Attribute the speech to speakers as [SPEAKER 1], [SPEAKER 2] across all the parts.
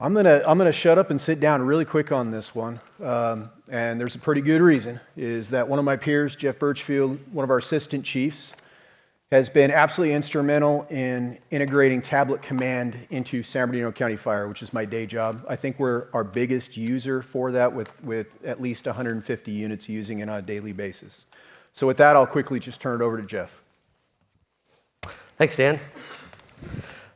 [SPEAKER 1] I'm gonna shut up and sit down really quick on this one, and there's a pretty good reason. Is that one of my peers, Jeff Birchfield, one of our assistant chiefs, has been absolutely instrumental in integrating tablet command into San Bernardino County Fire, which is my day job. I think we're our biggest user for that, with at least 150 units using it on a daily basis. So with that, I'll quickly just turn it over to Jeff.
[SPEAKER 2] Thanks, Dan.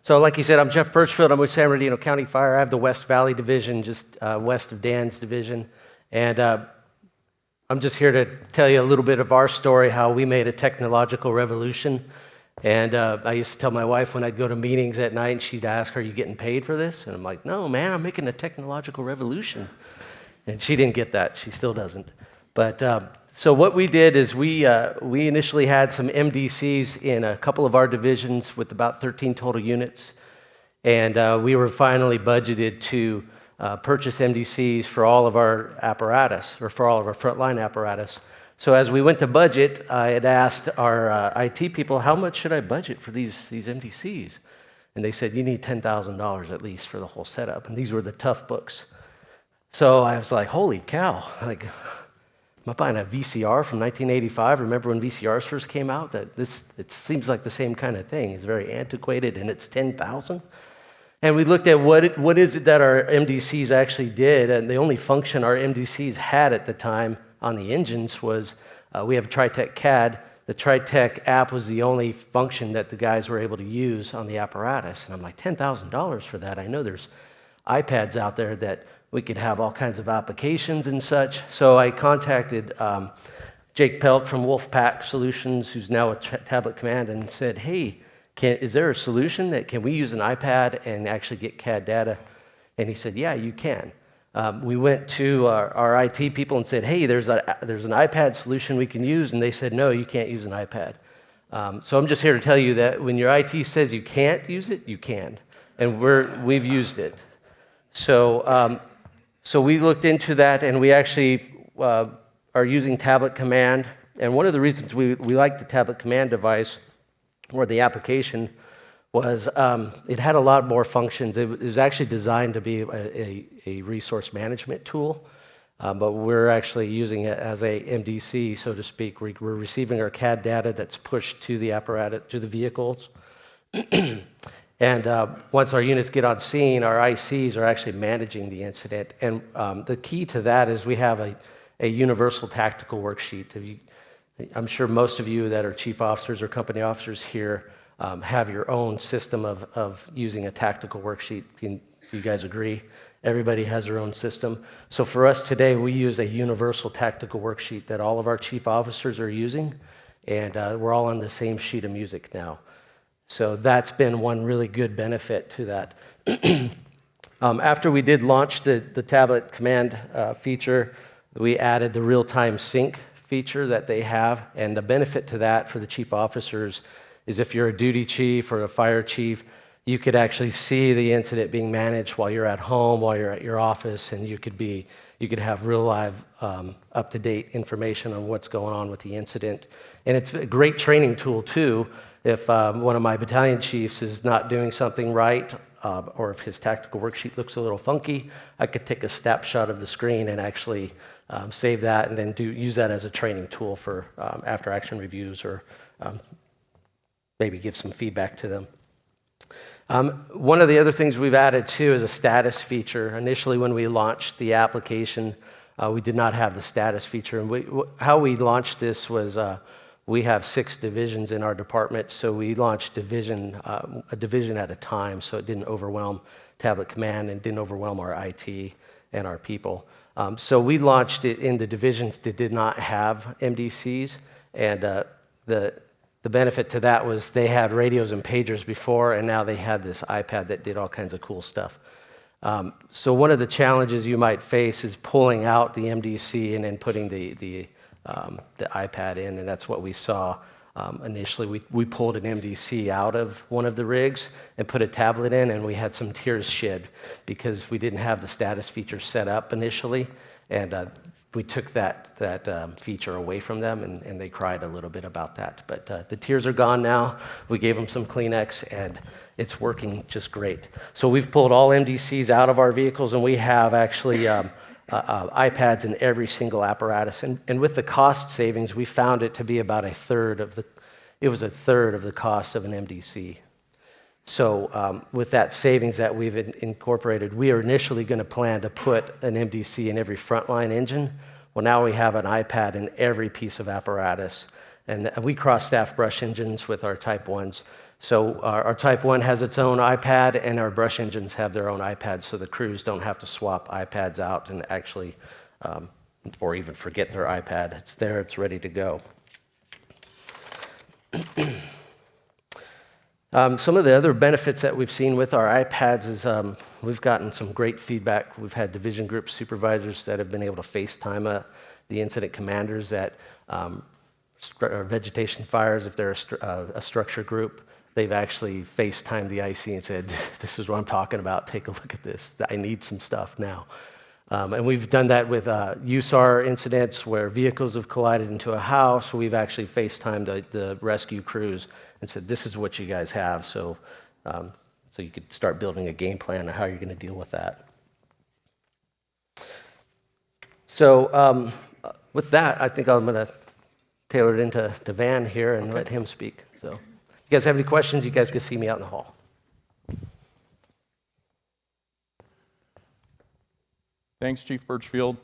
[SPEAKER 2] So like you said, I'm Jeff Birchfield. I'm with San Bernardino County Fire. I have the West Valley Division, just west of Dan's division. And I'm just here to tell you a little bit of our story, how we made a technological revolution. And I used to tell my wife when I'd go to meetings at night, and she'd ask, "Are you getting paid for this?" And I'm like, "No, man, I'm making a technological revolution." And she didn't get that. She still doesn't. But so what we did is we initially had some MDCs in a couple of our divisions with about 13 total units. And we were finally budgeted to purchase MDCs for all of our apparatus, or for all of our frontline apparatus. So as we went to budget, I had asked our IT people, "How much should I budget for these MDCs?" And they said, "You need $10,000 at least for the whole setup." And these were the tough books. So I was like, holy cow, like, am I buying a VCR from 1985? Remember when VCRs first came out? It seems like the same kind of thing. It's very antiquated, and it's $10,000. And we looked at what is it that our MDCs actually did, and the only function our MDCs had at the time on the engines was we have Tritech CAD. The Tritech app was the only function that the guys were able to use on the apparatus. And I'm like, $10,000 for that? I know there's iPads out there that we could have all kinds of applications and such. So I contacted Jake Pelt from Wolfpack Solutions, who's now with Tablet Command, and said, "Hey, is there a solution that can we use an iPad and actually get CAD data?" And he said, "Yeah, you can." We went to our IT people and said, "Hey, there's an iPad solution we can use," and they said, "No, you can't use an iPad." So I'm just here to tell you that when your IT says you can't use it, you can, and we've used it. So we looked into that, and we actually are using Tablet Command. And one of the reasons we like the Tablet Command device, or the application, was it had a lot more functions. It was actually designed to be a resource management tool, but we're actually using it as a MDC, so to speak. We're receiving our CAD data that's pushed to the apparatus, to the vehicles. And once our units get on scene, our ICs are actually managing the incident. And the key to that is we have a universal tactical worksheet. I'm sure most of you that are chief officers or company officers here have your own system of using a tactical worksheet. You guys agree? Everybody has their own system. So for us today, we use a universal tactical worksheet that all of our chief officers are using, and we're all on the same sheet of music now. So that's been one really good benefit to that. After we did launch the Tablet Command feature, we added the real-time sync feature that they have, and the benefit to that for the chief officers is if you're a duty chief or a fire chief, you could actually see the incident being managed while you're at home, while you're at your office, and you could have real live, up-to-date information on what's going on with the incident. And it's a great training tool too. If one of my battalion chiefs is not doing something right, or if his tactical worksheet looks a little funky, I could take a snapshot of the screen and actually save that, and then use that as a training tool for after-action reviews, or maybe give some feedback to them. One of the other things we've added too is a status feature. Initially, when we launched the application, we did not have the status feature, and how we launched this was we have 6 divisions in our department, so we launched a division at a time, so it didn't overwhelm Tablet Command and didn't overwhelm our IT and our people. So we launched it in the divisions that did not have MDCs, and the benefit to that was they had radios and pagers before, and now they had this iPad that did all kinds of cool stuff. So one of the challenges you might face is pulling out the MDC and then putting the iPad in, and that's what we saw initially. We pulled an MDC out of one of the rigs and put a tablet in, and we had some tears shed because we didn't have the status feature set up initially, and we took that feature away from them, and they cried a little bit about that. But the tears are gone now. We gave them some Kleenex, and it's working just great. So we've pulled all MDCs out of our vehicles, and we have actually iPads in every single apparatus. And with the cost savings, we found it to be about a third of the cost of an MDC. So with that savings that we've incorporated, we are initially going to plan to put an MDC in every frontline engine. Well, now we have an iPad in every piece of apparatus. And we cross-staff brush engines with our Type 1s. So our Type 1 has its own iPad, and our brush engines have their own iPads, so the crews don't have to swap iPads out and actually, or even forget their iPad. It's there, it's ready to go. Some of the other benefits that we've seen with our iPads is we've gotten some great feedback. We've had division group supervisors that have been able to FaceTime the incident commanders at vegetation fires. If they're a structure group, they've actually FaceTimed the IC and said, "This is what I'm talking about. Take a look at this. I need some stuff now." And we've done that with USAR incidents where vehicles have collided into a house. We've actually FaceTimed the rescue crews and said, "This is what you guys have." So you could start building a game plan on how you're going to deal with that. So with that, I think I'm going to tailor it into Van here and let him speak. So if you guys have any questions, you guys can see me out in the hall.
[SPEAKER 3] Thanks, Chief Birchfield.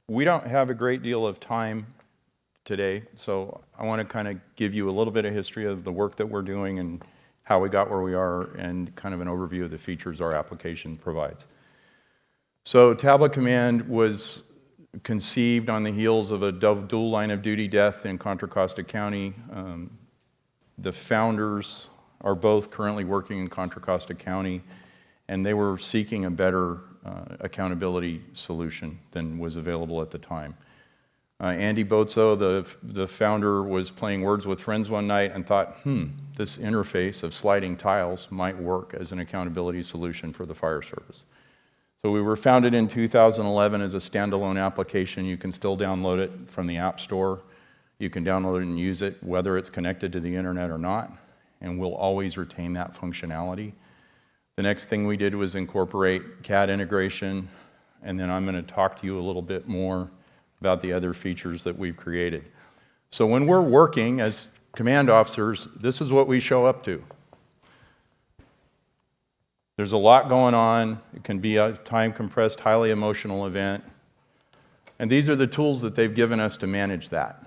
[SPEAKER 3] We don't have a great deal of time today, so I want to kind of give you a little bit of history of the work that we're doing and how we got where we are, and kind of an overview of the features our application provides. So Tablet Command was conceived on the heels of a dual line of duty death in Contra Costa County. The founders are both currently working in Contra Costa County, and they were seeking a better accountability solution than was available at the time. Andy Bozzo, the founder, was playing Words with Friends one night and thought, this interface of sliding tiles might work as an accountability solution for the fire service. So we were founded in 2011 as a standalone application. You can still download it from the App Store. You can download it and use it, whether it's connected to the internet or not, and we'll always retain that functionality. The next thing we did was incorporate CAD integration, and then I'm going to talk to you a little bit more about the other features that we've created. So when we're working as command officers, this is what we show up to. There's a lot going on. It can be a time-compressed, highly emotional event. And these are the tools that they've given us to manage that.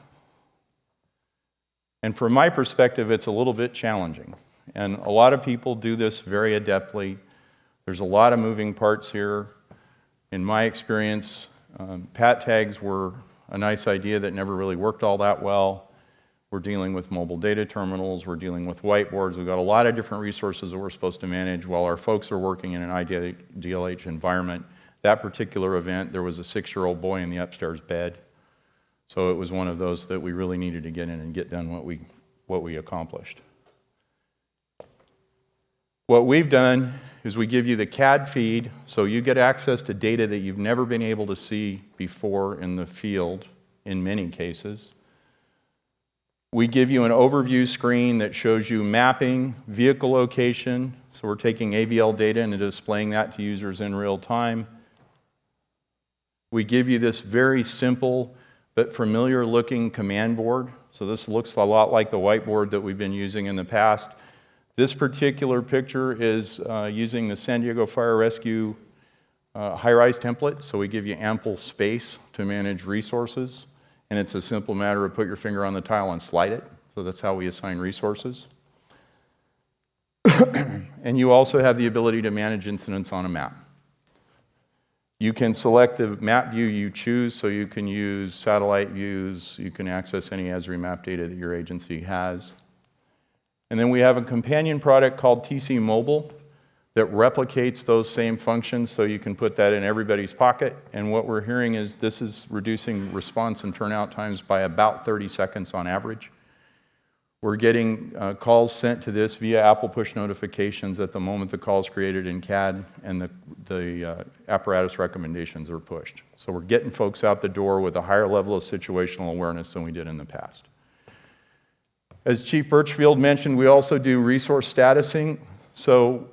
[SPEAKER 3] And from my perspective, it's a little bit challenging. And a lot of people do this very adeptly. There's a lot of moving parts here. In my experience, PAT tags were a nice idea that never really worked all that well. We're dealing with mobile data terminals. We're dealing with whiteboards. We've got a lot of different resources that we're supposed to manage while our folks are working in an IDLH environment. That particular event, there was a 6-year-old boy in the upstairs bed. So it was one of those that we really needed to get in and get done what we accomplished. What we've done is we give you the CAD feed, so you get access to data that you've never been able to see before in the field, in many cases. We give you an overview screen that shows you mapping, vehicle location, so we're taking AVL data and displaying that to users in real time. We give you this very simple but familiar looking command board. So this looks a lot like the whiteboard that we've been using in the past. This particular picture is using the San Diego Fire Rescue high-rise template, so we give you ample space to manage resources, and it's a simple matter of put your finger on the tile and slide it. So that's how we assign resources. And you also have the ability to manage incidents on a map. You can select the map view you choose, so you can use satellite views, you can access any Esri Map data that your agency has. And then we have a companion product called TC Mobile that replicates those same functions, so you can put that in everybody's pocket. And what we're hearing is this is reducing response and turnout times by about 30 seconds on average. We're getting calls sent to this via Apple push notifications at the moment the call is created in CAD and the apparatus recommendations are pushed. So we're getting folks out the door with a higher level of situational awareness than we did in the past. As Chief Birchfield mentioned, we also do resource statusing. So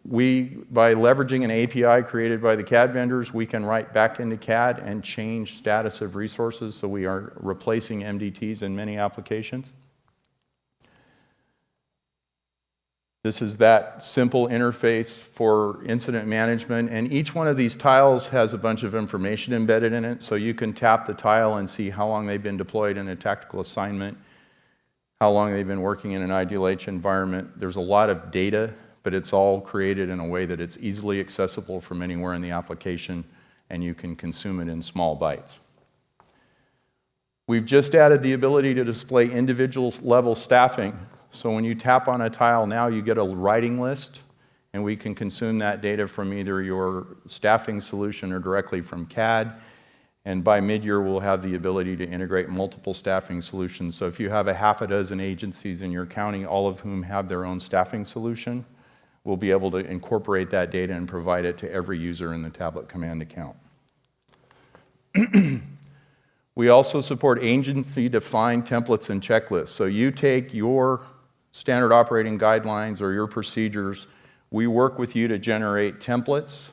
[SPEAKER 3] by leveraging an API created by the CAD vendors, we can write back into CAD and change status of resources, so we are replacing MDTs in many applications. This is that simple interface for incident management, and each one of these tiles has a bunch of information embedded in it, so you can tap the tile and see how long they've been deployed in a tactical assignment, how long they've been working in an IDLH environment. There's a lot of data, but it's all created in a way that it's easily accessible from anywhere in the application, and you can consume it in small bytes. We've just added the ability to display individual level staffing. So when you tap on a tile now, you get a writing list, and we can consume that data from either your staffing solution or directly from CAD. And by mid-year, we'll have the ability to integrate multiple staffing solutions. So if you have a half a dozen agencies in your county, all of whom have their own staffing solution, we'll be able to incorporate that data and provide it to every user in the tablet command account. We also support agency-defined templates and checklists. So you take your standard operating guidelines or your procedures, we work with you to generate templates.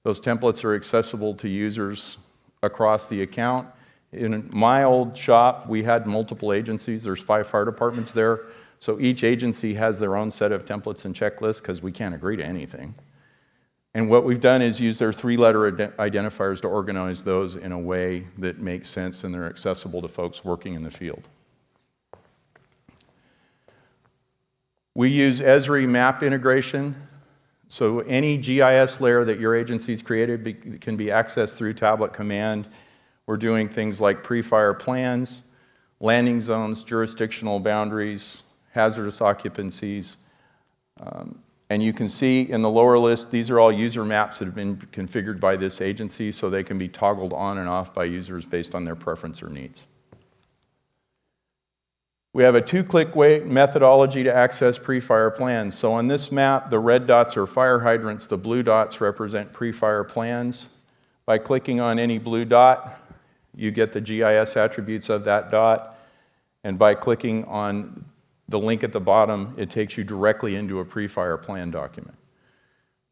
[SPEAKER 3] Those templates are accessible to users across the account. In my old shop, we had multiple agencies. There's 5 fire departments there. So each agency has their own set of templates and checklists because we can't agree to anything. And what we've done is use their 3-letter identifiers to organize those in a way that makes sense and they're accessible to folks working in the field. We use Esri Map Integration. So any GIS layer that your agency's created can be accessed through tablet command. We're doing things like pre-fire plans, landing zones, jurisdictional boundaries, hazardous occupancies. And you can see in the lower list, these are all user maps that have been configured by this agency, so they can be toggled on and off by users based on their preference or needs. We have a 2-click methodology to access pre-fire plans. So on this map, the red dots are fire hydrants, the blue dots represent pre-fire plans. By clicking on any blue dot, you get the GIS attributes of that dot. And by clicking on the link at the bottom, it takes you directly into a pre-fire plan document.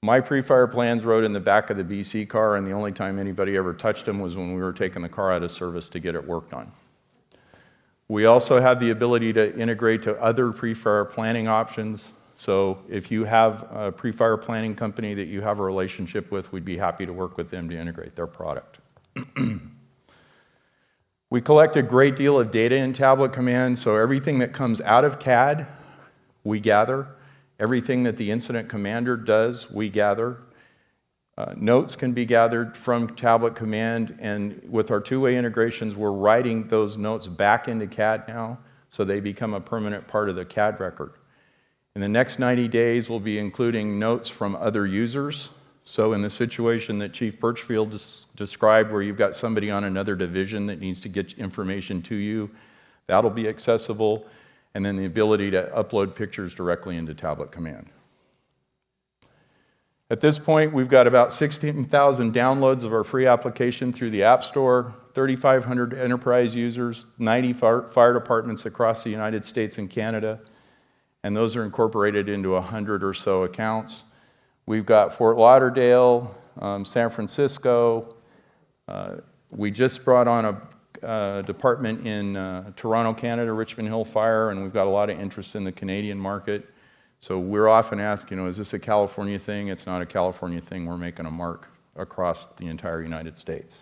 [SPEAKER 3] My pre-fire plans rode in the back of the BC car, and the only time anybody ever touched them was when we were taking the car out of service to get it worked on. We also have the ability to integrate to other pre-fire planning options. So if you have a pre-fire planning company that you have a relationship with, we'd be happy to work with them to integrate their product. We collect a great deal of data in tablet command, so everything that comes out of CAD, we gather. Everything that the incident commander does, we gather. Notes can be gathered from tablet command, and with our 2-way integrations, we're writing those notes back into CAD now, so they become a permanent part of the CAD record. In the next 90 days, we'll be including notes from other users. So in the situation that Chief Birchfield described, where you've got somebody on another division that needs to get information to you, that'll be accessible, and then the ability to upload pictures directly into tablet command. At this point, we've got about 16,000 downloads of our free application through the App Store, 3,500 enterprise users, 90 fire departments across the United States and Canada, and those are incorporated into 100 or so accounts. We've got Fort Lauderdale, San Francisco. We just brought on a department in Toronto, Canada, Richmond Hill Fire, and we've got a lot of interest in the Canadian market. So we're often asked, is this a California thing? It's not a California thing. We're making a mark across the entire United States.